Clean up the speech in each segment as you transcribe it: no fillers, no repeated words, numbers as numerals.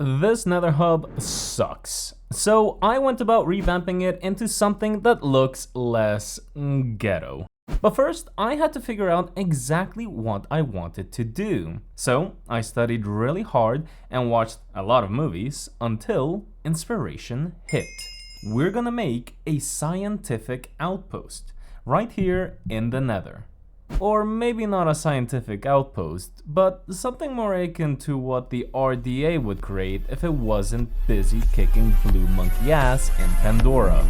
This Nether hub sucks. So I went about revamping it into something that looks less ghetto. But first, I had to figure out exactly what I wanted to do. So I studied really hard and watched a lot of movies until inspiration hit. We're gonna make a scientific outpost right here in the Nether. Or maybe not a scientific outpost, but something more akin to what the RDA would create if it wasn't busy kicking blue monkey ass in Pandora.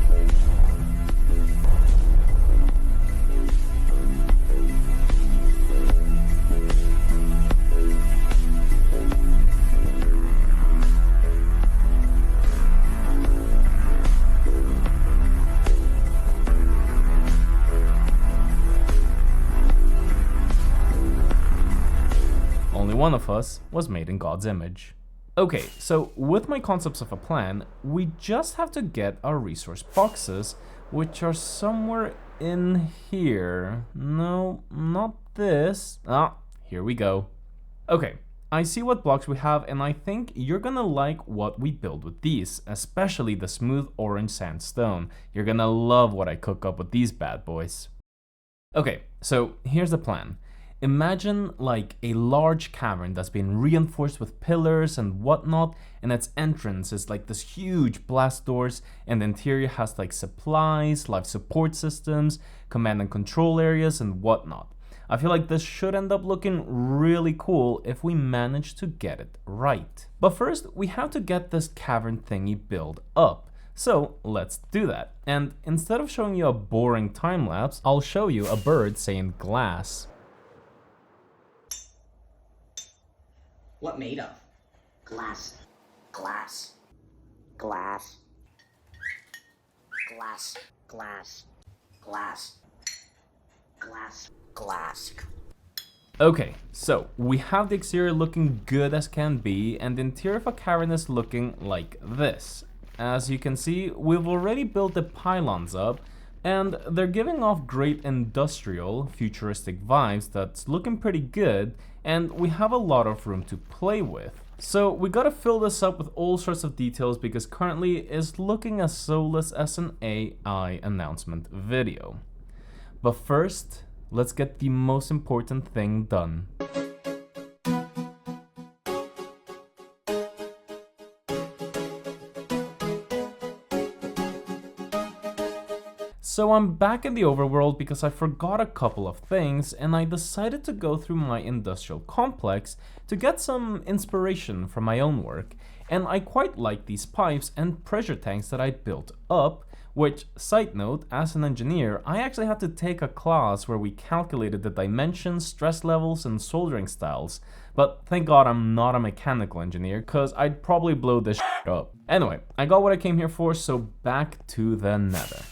Only one of us was made in God's image. Okay, so with my concepts of a plan, we just have to get our resource boxes, which are somewhere in here. No, not this. Ah, here we go. Okay, I see what blocks we have, and I think you're gonna like what we build with these, especially the smooth orange sandstone. You're gonna love what I cook up with these bad boys. Okay, so here's the plan. Imagine like a large cavern that's been reinforced with pillars and whatnot, and its entrance is like this huge blast doors, and the interior has like supplies, life support systems, command and control areas, and whatnot. I feel like this should end up looking really cool if we manage to get it right. But first, we have to get this cavern thingy built up. So let's do that. And instead of showing you a boring time lapse, I'll show you a bird saying glass. What made of? Glass. Glass. Glass. Glass. Glass. Glass. Glass. Glass. Okay, so we have the exterior looking good as can be, and the interior of a cavern is looking like this. As you can see, we've already built the pylons up, and they're giving off great industrial, futuristic vibes that's looking pretty good, and we have a lot of room to play with. So we gotta fill this up with all sorts of details because currently it's looking as soulless as an AI announcement video. But first, let's get the most important thing done. So I'm back in the overworld because I forgot a couple of things, and I decided to go through my industrial complex to get some inspiration from my own work. And I quite like these pipes and pressure tanks that I built up, which, side note, as an engineer, I actually had to take a class where we calculated the dimensions, stress levels, and soldering styles. But thank God I'm not a mechanical engineer, cause I'd probably blow this shit up. Anyway, I got what I came here for, so back to the Nether.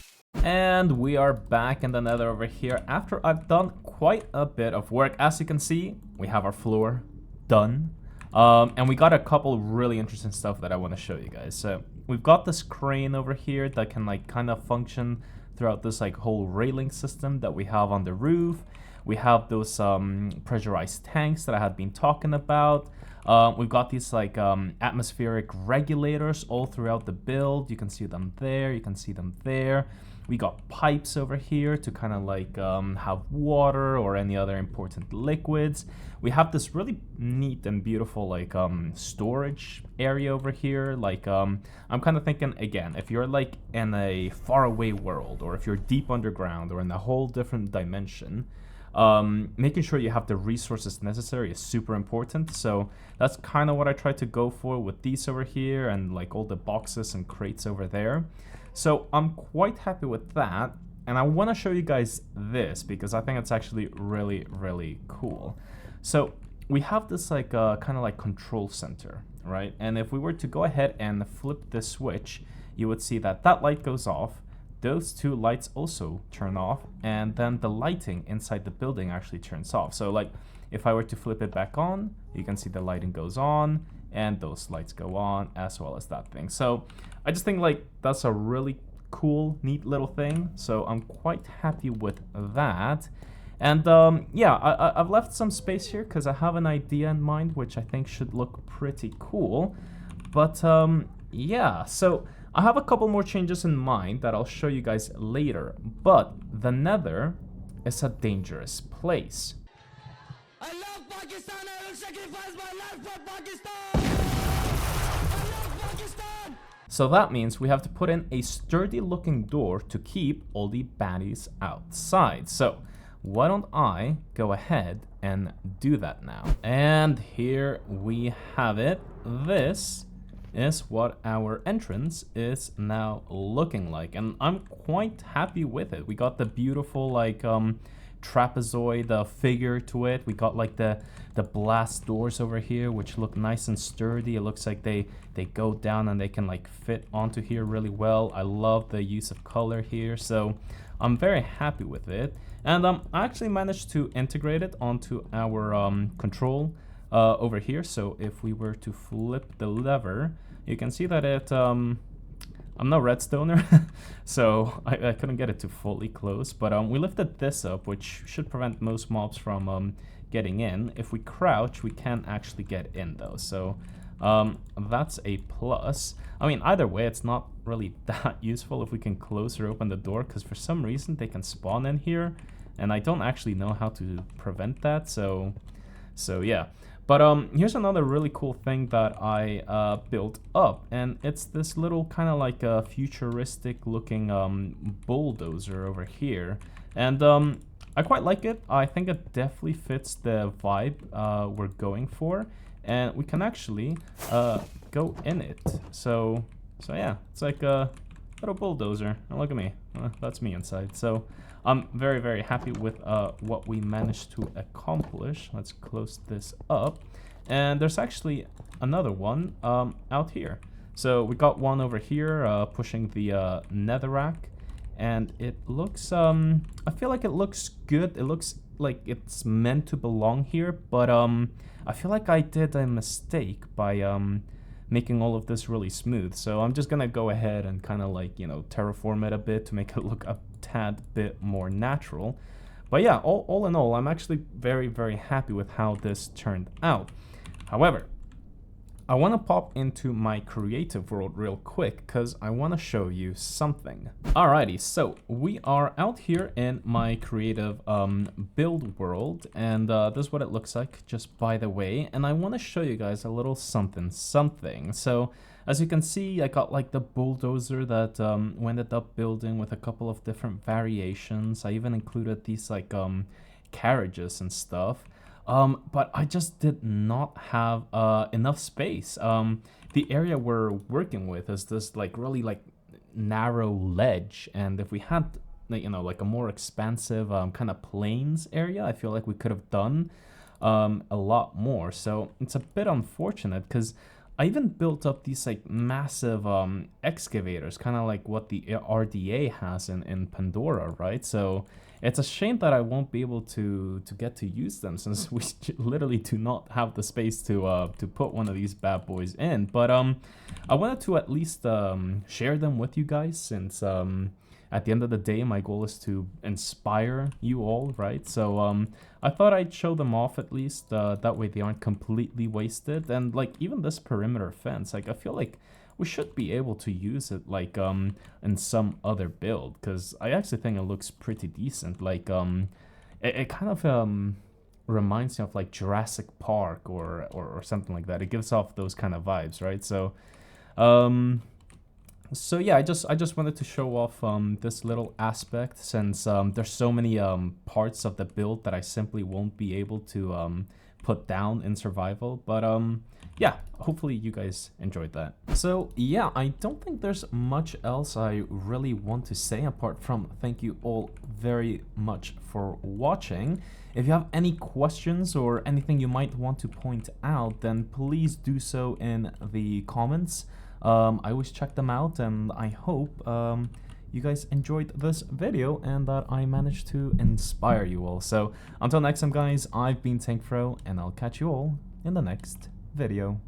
And we are back in the Nether over here after I've done quite a bit of work. As you can see, we have our floor done. And we got a couple really interesting stuff that I want to show you guys. So we've got this crane over here that can like kind of function throughout this like whole railing system that we have on the roof. We have those pressurized tanks that I had been talking about. We've got these like atmospheric regulators all throughout the build. You can see them there, you can see them there. We got pipes over here to kind of like have water or any other important liquids. We have this really neat and beautiful like storage area over here. Like I'm kind of thinking, again, if you're like in a faraway world, or if you're deep underground or in a whole different dimension, making sure you have the resources necessary is super important. So that's kind of what I tried to go for with these over here and like all the boxes and crates over there. So I'm quite happy with that, and I want to show you guys this because I think it's actually really, really cool. So we have this like kind of like control center, right? And if we were to go ahead and flip this switch, you would see that that light goes off. Those two lights also turn off, and then the lighting inside the building actually turns off. So like if I were to flip it back on, you can see the lighting goes on and those lights go on as well as that thing. So I just think like that's a really cool, neat little thing. So I'm quite happy with that. And yeah, I've left some space here because I have an idea in mind which I think should look pretty cool. But yeah, so I have a couple more changes in mind that I'll show you guys later, but the Nether is a dangerous place. I love Pakistan, I will sacrifice my life for Pakistan! I love Pakistan! So that means we have to put in a sturdy looking door to keep all the baddies outside. So why don't I go ahead and do that now? And here we have it. This is what our entrance is now looking like, and I'm quite happy with it. We got the beautiful like trapezoid figure to it. We got like the blast doors over here, which look nice and sturdy. It looks like they go down and they can like fit onto here really well. I love the use of color here, so I'm very happy with it. And I actually managed to integrate it onto our control over here. So if we were to flip the lever, you can see that it I'm no redstoner, so I couldn't get it to fully close, but we lifted this up, which should prevent most mobs from getting in. If we crouch, we can't actually get in though, so that's a plus. I mean, either way, it's not really that useful if we can close or open the door, because for some reason they can spawn in here, and I don't actually know how to prevent that, so yeah. But here's another really cool thing that I built up, and it's this little kind of like a futuristic looking bulldozer over here, and I quite like it. I think it definitely fits the vibe we're going for, and we can actually go in it. So yeah, it's like a little bulldozer. And look at me, that's me inside. So I'm very, very happy with what we managed to accomplish. Let's close this up. And there's actually another one out here. So we got one over here pushing the netherrack. And it looks, I feel like it looks good. It looks like it's meant to belong here. But I feel like I did a mistake by making all of this really smooth. So I'm just gonna go ahead and kind of like, you know, terraform it a bit to make it look a tad bit more natural. But yeah, all in all, I'm actually very, very happy with how this turned out. However, I want to pop into my creative world real quick because I want to show you something. Alrighty, so we are out here in my creative build world, and this is what it looks like, just by the way. And I want to show you guys a little something. So as you can see, I got like the bulldozer that we ended up building with a couple of different variations. I even included these like carriages and stuff. But I just did not have enough space. The area we're working with is this like really like narrow ledge, and if we had, you know, like a more expansive kind of plains area, I feel like we could have done a lot more. So it's a bit unfortunate because I even built up these like massive excavators, kind of like what the RDA has in Pandora, right? So it's a shame that I won't be able to get to use them, since we literally do not have the space to put one of these bad boys in. But I wanted to at least share them with you guys, since at the end of the day, my goal is to inspire you all, right? So I thought I'd show them off at least. That way they aren't completely wasted. And like even this perimeter fence, like I feel like we should be able to use it like in some other build, because I actually think it looks pretty decent. Like it kind of reminds me of like Jurassic Park or something like that. It gives off those kind of vibes, right? So so yeah, I just wanted to show off this little aspect, since there's so many parts of the build that I simply won't be able to put down in survival. But yeah, hopefully you guys enjoyed that. So yeah, I don't think there's much else I really want to say apart from thank you all very much for watching. If you have any questions or anything you might want to point out, then please do so in the comments. I always check them out, and I hope you guys enjoyed this video and that I managed to inspire you all. So until next time guys, I've been TankFro, and I'll catch you all in the next video.